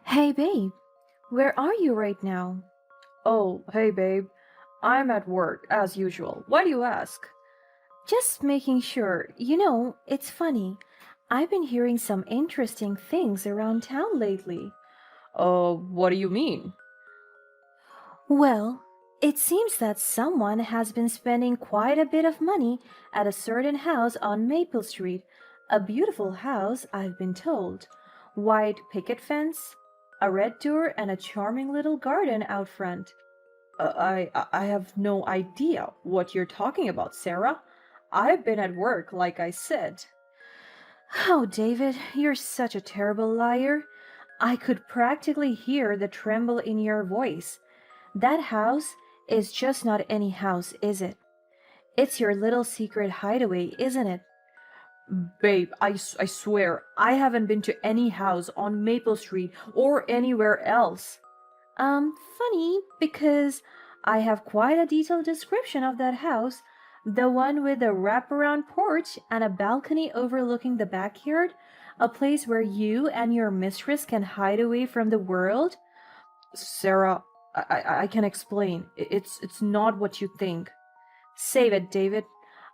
Hey babe, where are you right now? Oh, hey babe. I'm at work, as usual. Why do you ask? Just making sure. It's funny. I've been hearing some interesting things around town lately. What do you mean? Well, it seems that someone has been spending quite a bit of money at a certain house on Maple Street. A beautiful house, I've been told. White picket fence, a red door, and a charming little garden out front. I have no idea what you're talking about, Sarah. I've been at work, like I said. Oh, David, you're such a terrible liar. I could practically hear the tremble in your voice. That house is just not any house, is it? It's your little secret hideaway, isn't it? Babe, I swear, I haven't been to any house on Maple Street or anywhere else. Funny, because I have quite a detailed description of that house. The one with the wraparound porch and a balcony overlooking the backyard, a place where you and your mistress can hide away from the world. Sarah, I can explain. It's not what you think. Save it, David.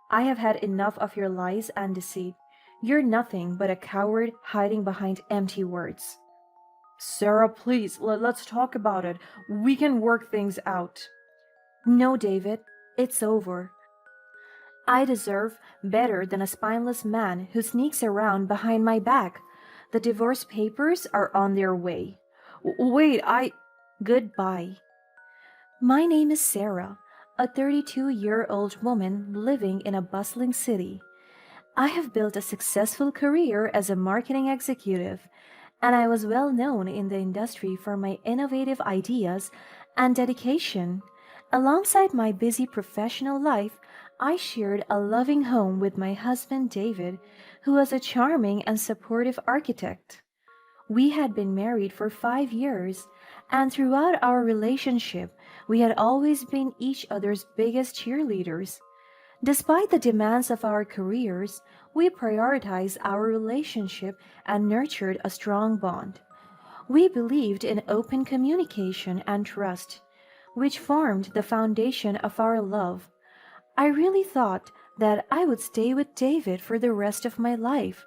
I have had enough of your lies and deceit. You're nothing but a coward hiding behind empty words. Sarah, please, let's talk about it. We can work things out. No, David, it's over. I deserve better than a spineless man who sneaks around behind my back. The divorce papers are on their way. Wait, Goodbye. My name is Sarah, a 32-year-old woman living in a bustling city. I have built a successful career as a marketing executive, and I was well known in the industry for my innovative ideas and dedication. Alongside my busy professional life, I shared a loving home with my husband David, who was a charming and supportive architect. We had been married for 5 years, and throughout our relationship, we had always been each other's biggest cheerleaders. Despite the demands of our careers, we prioritized our relationship and nurtured a strong bond. We believed in open communication and trust, which formed the foundation of our love. I really thought that I would stay with David for the rest of my life.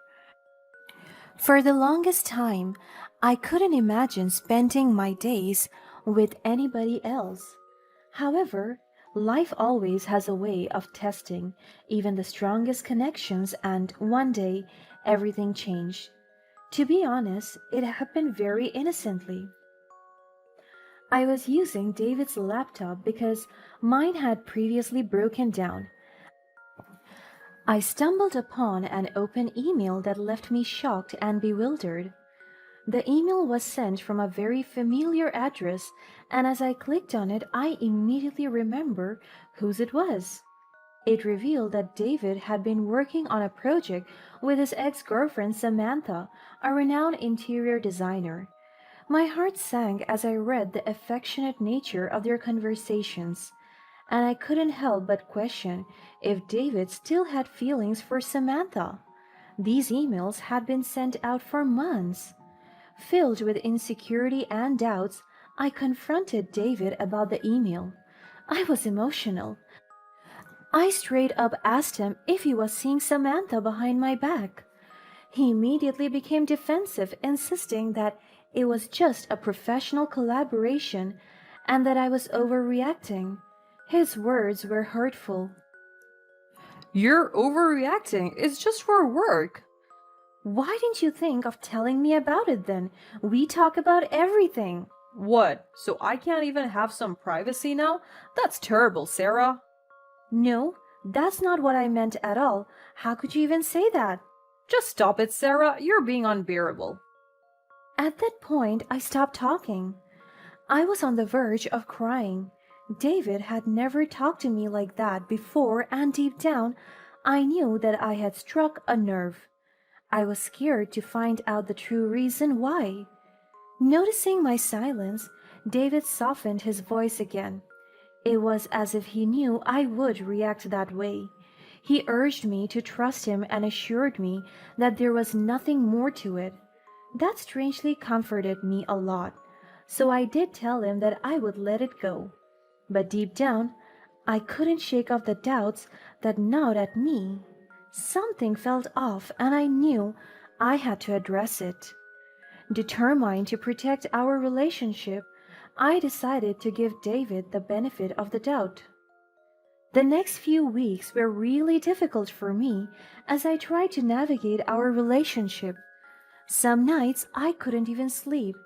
For the longest time, I couldn't imagine spending my days with anybody else. However, life always has a way of testing even the strongest connections, and one day everything changed. To be honest, it happened very innocently. I was using David's laptop because mine had previously broken down. I stumbled upon an open email that left me shocked and bewildered. The email was sent from a very familiar address, and as I clicked on it, I immediately remember whose it was. It revealed that David had been working on a project with his ex-girlfriend Samantha, a renowned interior designer. My heart sank as I read the affectionate nature of their conversations, and I couldn't help but question if David still had feelings for Samantha. These emails had been sent out for months. Filled with insecurity and doubts, I confronted David about the email. I was emotional. I straight up asked him if he was seeing Samantha behind my back. He immediately became defensive, insisting that it was just a professional collaboration and that I was overreacting. His words were hurtful. you're overreacting. It's just for work. Why didn't you think of telling me about it then? We talk about everything. What? So I can't even have some privacy now? That's terrible, Sarah. No, that's not what I meant at all. How could you even say that? Just stop it, Sarah. You're being unbearable. At that point, I stopped talking. I was on the verge of crying. David had never talked to me like that before, and deep down, I knew that I had struck a nerve. I was scared to find out the true reason why. Noticing my silence, David softened his voice again. It was as if he knew I would react that way. He urged me to trust him and assured me that there was nothing more to it. That strangely comforted me a lot, so I did tell him that I would let it go. But deep down, I couldn't shake off the doubts that gnawed at me. Something felt off, and I knew I had to address it. Determined to protect our relationship, I decided to give David the benefit of the doubt. The next few weeks were really difficult for me as I tried to navigate our relationship. Some nights I couldn't even sleep,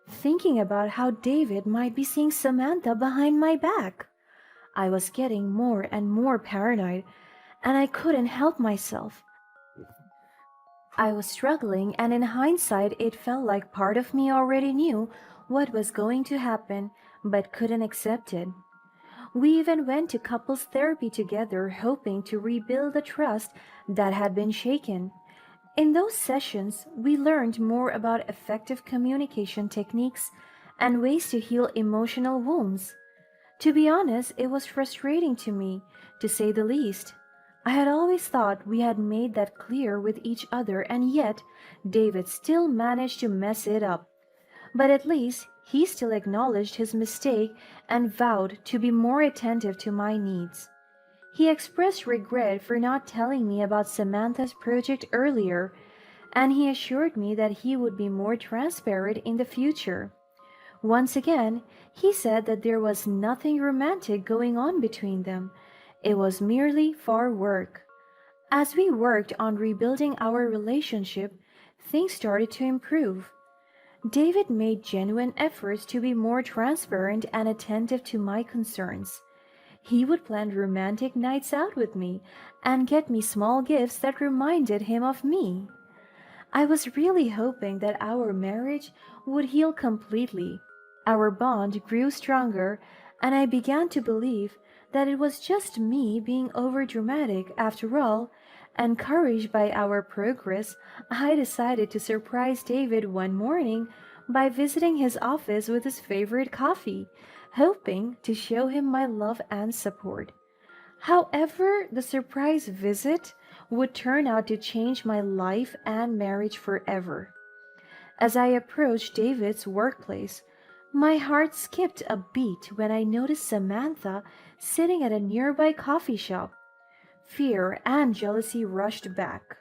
thinking about how David might be seeing Samantha behind my back. I was getting more and more paranoid, and I couldn't help myself. I was struggling, and in hindsight, it felt like part of me already knew what was going to happen but couldn't accept it. We even went to couples therapy together, hoping to rebuild the trust that had been shaken. In those sessions, we learned more about effective communication techniques and ways to heal emotional wounds. To be honest, it was frustrating to me, to say the least. I had always thought we had made that clear with each other, and yet David still managed to mess it up. But at least he still acknowledged his mistake and vowed to be more attentive to my needs. He expressed regret for not telling me about Samantha's project earlier, and he assured me that he would be more transparent in the future. Once again, he said that there was nothing romantic going on between them. It was merely for work. As we worked on rebuilding our relationship, things started to improve. David made genuine efforts to be more transparent and attentive to my concerns. He would plan romantic nights out with me and get me small gifts that reminded him of me. I was really hoping that our marriage would heal completely. Our bond grew stronger, and I began to believe that it was just me being overdramatic after all. Encouraged by our progress, I decided to surprise David one morning by visiting his office with his favorite coffee, hoping to show him my love and support. However, the surprise visit would turn out to change my life and marriage forever. As I approached David's workplace, my heart skipped a beat when I noticed Samantha sitting at a nearby coffee shop. Fear and jealousy rushed back.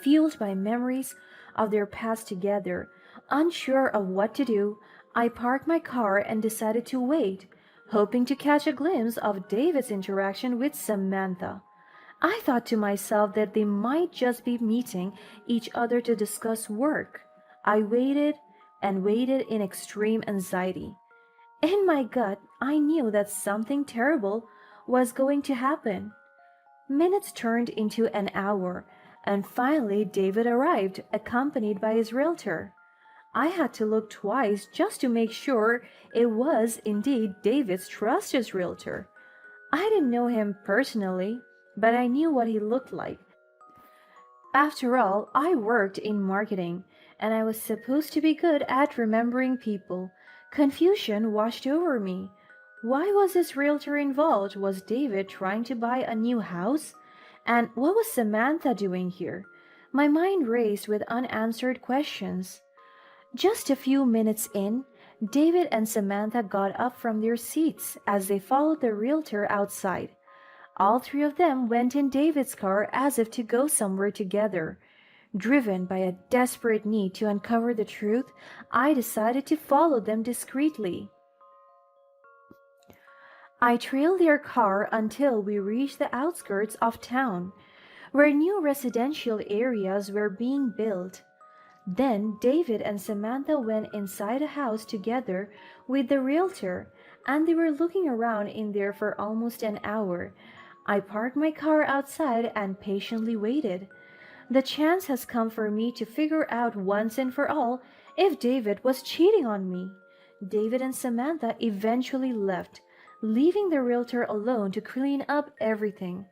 Fueled by memories of their past together, unsure of what to do, I parked my car and decided to wait, hoping to catch a glimpse of David's interaction with Samantha. I thought to myself that they might just be meeting each other to discuss work. I waited and waited in extreme anxiety. In my gut, I knew that something terrible was going to happen. Minutes turned into an hour, and finally David arrived, accompanied by his realtor. I had to look twice just to make sure it was indeed David's trusted realtor. I didn't know him personally, but I knew what he looked like. After all, I worked in marketing, and I was supposed to be good at remembering people. Confusion washed over me. Why was this realtor involved? Was David trying to buy a new house? And what was Samantha doing here? My mind raced with unanswered questions. Just a few minutes in, David and Samantha got up from their seats as they followed the realtor outside. All three of them went in David's car as if to go somewhere together. Driven by a desperate need to uncover the truth, I decided to follow them discreetly. I trailed their car until we reached the outskirts of town, where new residential areas were being built. Then David and Samantha went inside a house together with the realtor, and they were looking around in there for almost an hour. I parked my car outside and patiently waited. The chance has come for me to figure out once and for all if David was cheating on me. David and Samantha eventually left, leaving the realtor alone to clean up everything.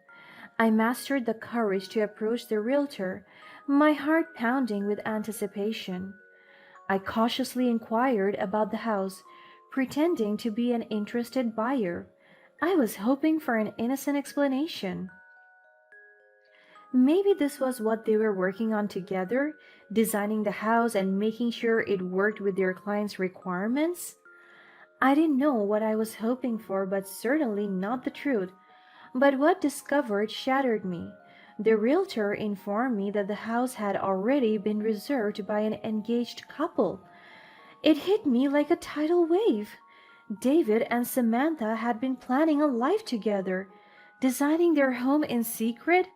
I mastered the courage to approach the realtor, my heart pounding with anticipation. I cautiously inquired about the house, pretending to be an interested buyer. I was hoping for an innocent explanation. Maybe this was what they were working on together, designing the house and making sure it worked with their client's requirements. I didn't know what I was hoping for, but certainly not the truth. But what discovered shattered me. The realtor informed me that the house had already been reserved by an engaged couple. It hit me like a tidal wave. David and Samantha had been planning a life together, designing their home in secret,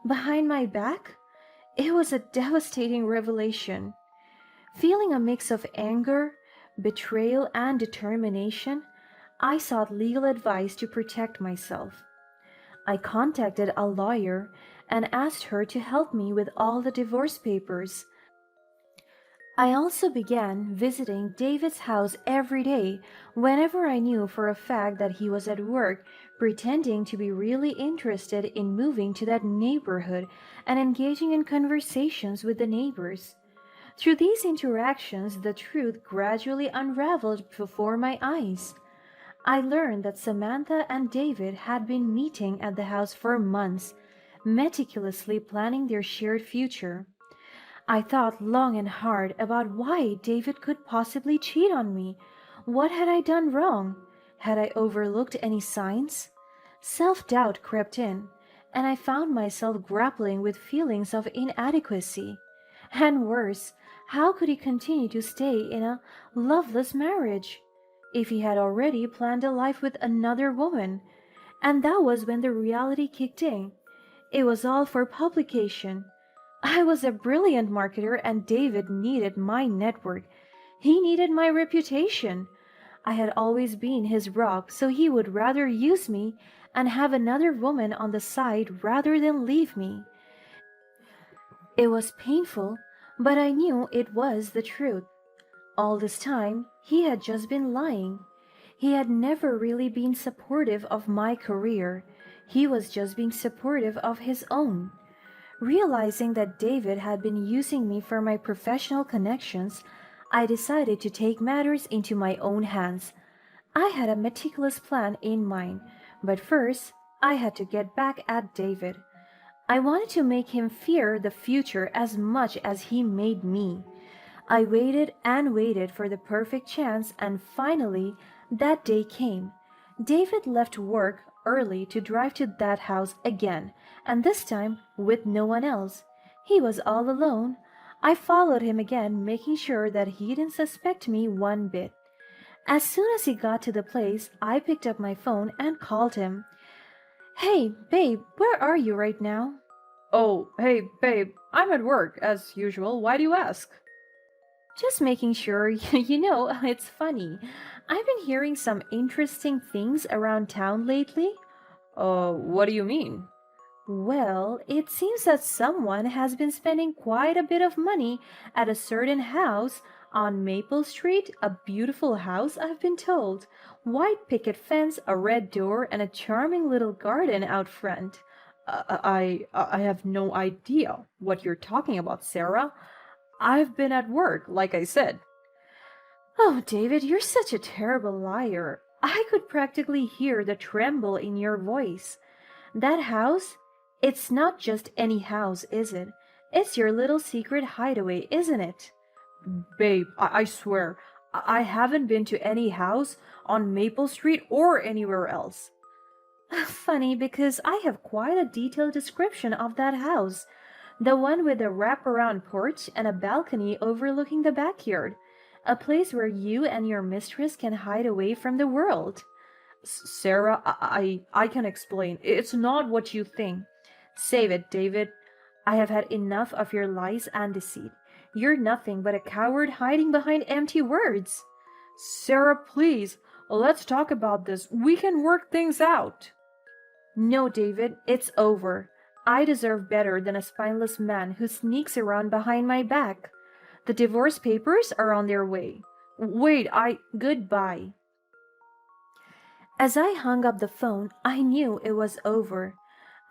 behind my back. It was a devastating revelation. Feeling a mix of anger, betrayal, and determination, I sought legal advice to protect myself. I contacted a lawyer and asked her to help me with all the divorce papers. I also began visiting David's house every day whenever I knew for a fact that he was at work, pretending to be really interested in moving to that neighborhood and engaging in conversations with the neighbors. Through these interactions, the truth gradually unraveled before my eyes. I learned that Samantha and David had been meeting at the house for months, meticulously planning their shared future. I thought long and hard about why David could possibly cheat on me. What had I done wrong? Had I overlooked any signs? Self doubt crept in, and I found myself grappling with feelings of inadequacy. And worse, how could he continue to stay in a loveless marriage if he had already planned a life with another woman? And that was when the reality kicked in. It was all for publication. I was a brilliant marketer, and David needed my network. He needed my reputation. I had always been his rock, so he would rather use me and have another woman on the side rather than leave me. It was painful, but I knew it was the truth. All this time, he had just been lying. He had never really been supportive of my career. He was just being supportive of his own. Realizing that David had been using me for my professional connections, I decided to take matters into my own hands. I had a meticulous plan in mind, but first, I had to get back at David. I wanted to make him fear the future as much as he made me. I waited and waited for the perfect chance, and finally, that day came. David left work early to drive to that house again, and this time with no one else. He was all alone. I followed him again, making sure that he didn't suspect me one bit. As soon as he got to the place, I picked up my phone and called him. Hey, babe, where are you right now? Oh, hey, babe, I'm at work, as usual. Why do you ask? Just making sure, it's funny. I've been hearing some interesting things around town lately. What do you mean? Well, it seems that someone has been spending quite a bit of money at a certain house on Maple Street, a beautiful house, I've been told. White picket fence, a red door, and a charming little garden out front. I have no idea what you're talking about, Sarah. I've been at work, like I said. Oh, David, you're such a terrible liar. I could practically hear the tremble in your voice. That house? It's not just any house, is it? It's your little secret hideaway, isn't it? Babe, I swear, I haven't been to any house on Maple Street or anywhere else. Funny, because I have quite a detailed description of that house. The one with a wraparound porch and a balcony overlooking the backyard. A place where you and your mistress can hide away from the world. Sarah, I can explain. It's not what you think. Save it, David. I have had enough of your lies and deceit. You're nothing but a coward hiding behind empty words. Sarah, please, let's talk about this. We can work things out. No, David, it's over. I deserve better than a spineless man who sneaks around behind my back. The divorce papers are on their way. Wait, Goodbye. As I hung up the phone, I knew it was over.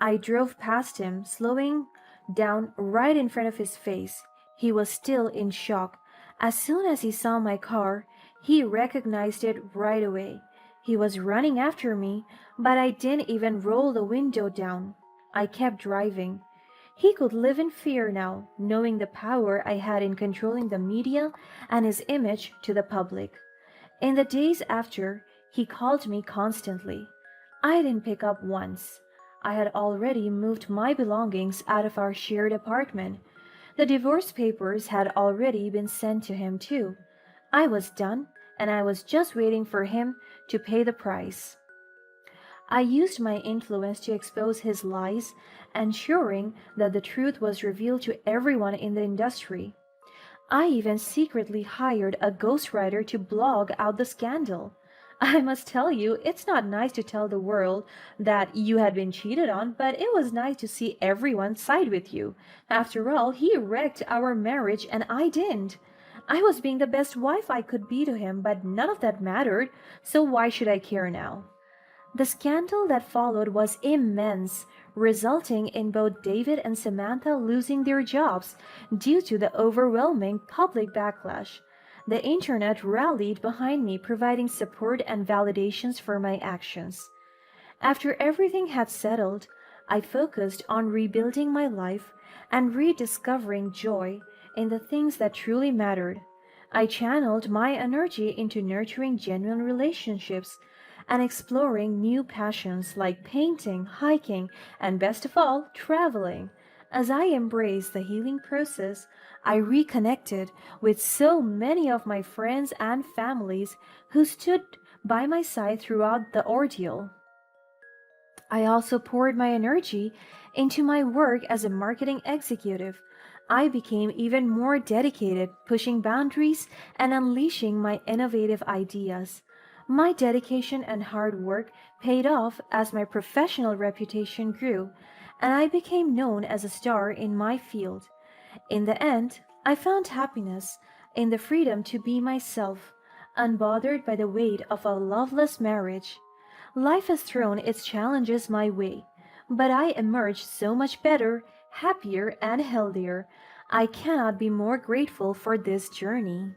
I drove past him, slowing down right in front of his face. He was still in shock. As soon as he saw my car, he recognized it right away. He was running after me, but I didn't even roll the window down. I kept driving. He could live in fear now, knowing the power I had in controlling the media and his image to the public. In the days after, he called me constantly. I didn't pick up once. I had already moved my belongings out of our shared apartment. The divorce papers had already been sent to him, too. I was done, and I was just waiting for him to pay the price. I used my influence to expose his lies, ensuring that the truth was revealed to everyone in the industry. I even secretly hired a ghostwriter to blog out the scandal. I must tell you, it's not nice to tell the world that you had been cheated on, but it was nice to see everyone side with you. After all, he wrecked our marriage and I didn't. I was being the best wife I could be to him, but none of that mattered, so why should I care now? The scandal that followed was immense, resulting in both David and Samantha losing their jobs due to the overwhelming public backlash. The internet rallied behind me, providing support and validations for my actions. After everything had settled, I focused on rebuilding my life and rediscovering joy in the things that truly mattered. I channeled my energy into nurturing genuine relationships and exploring new passions like painting, hiking, and best of all, traveling. As I embraced the healing process, I reconnected with so many of my friends and families who stood by my side throughout the ordeal. I also poured my energy into my work as a marketing executive. I became even more dedicated, pushing boundaries and unleashing my innovative ideas. My dedication and hard work paid off as my professional reputation grew, and I became known as a star in my field. In the end, I found happiness in the freedom to be myself, unbothered by the weight of a loveless marriage. Life has thrown its challenges my way, but I emerged so much better, happier, and healthier. I cannot be more grateful for this journey.